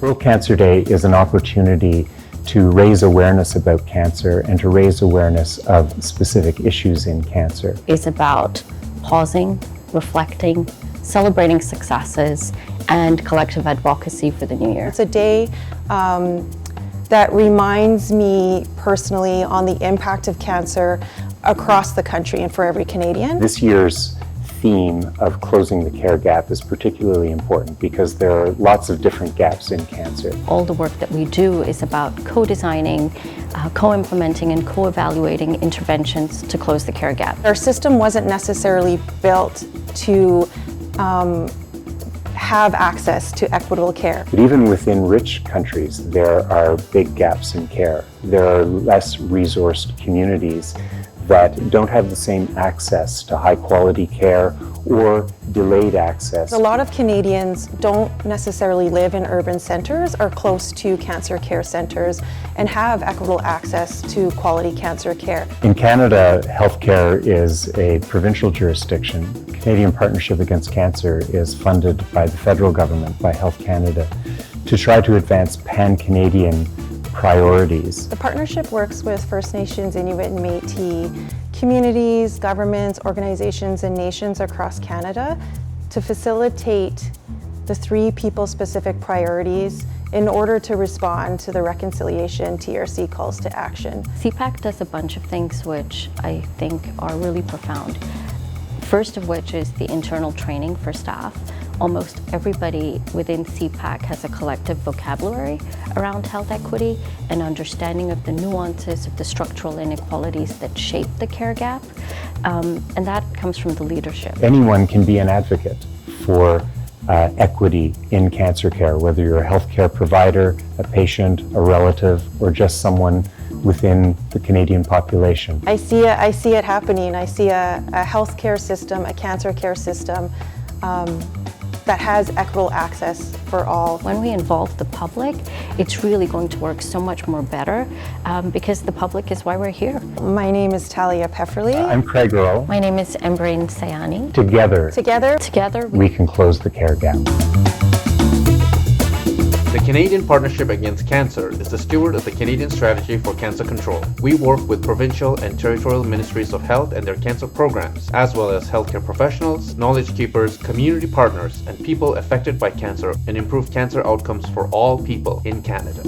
World Cancer Day is an opportunity to raise awareness about cancer and to raise awareness of specific issues in cancer. It's about pausing, reflecting, celebrating successes, and collective advocacy for the new year. It's a day that reminds me personally on the impact of cancer across the country and for every Canadian. This year's theme of closing the care gap is particularly important because there are lots of different gaps in cancer. All the work that we do is about co-designing, co-implementing, and co-evaluating interventions to close the care gap. Our system wasn't necessarily built to have access to equitable care. But even within rich countries, there are big gaps in care. There are less resourced communities that don't have the same access to high quality care or delayed access. A lot of Canadians don't necessarily live in urban centres or close to cancer care centres and have equitable access to quality cancer care. In Canada, healthcare is a provincial jurisdiction. Canadian Partnership Against Cancer is funded by the federal government, by Health Canada, to try to advance pan-Canadian priorities. The partnership works with First Nations, Inuit, and Métis communities, governments, organizations, and nations across Canada to facilitate the 3 people-specific priorities in order to respond to the reconciliation TRC calls to action. CPAC does a bunch of things which I think are really profound. First of which is the internal training for staff. Almost everybody within CPAC has a collective vocabulary around health equity and understanding of the nuances of the structural inequalities that shape the care gap, and that comes from the leadership. Anyone can be an advocate for equity in cancer care, whether you're a healthcare provider, a patient, a relative, or just someone within the Canadian population. I see it happening. I see a healthcare system, a cancer care system that has equitable access for all. When we involve the public, it's really going to work so much more better because the public is why we're here. My name is Talia Pfefferle. I'm Craig Earle. My name is Ambreen Sayani. Together, we can close the care gap. The Canadian Partnership Against Cancer is the steward of the Canadian Strategy for Cancer Control. We work with provincial and territorial ministries of health and their cancer programs, as well as healthcare professionals, knowledge keepers, community partners, and people affected by cancer, and improve cancer outcomes for all people in Canada.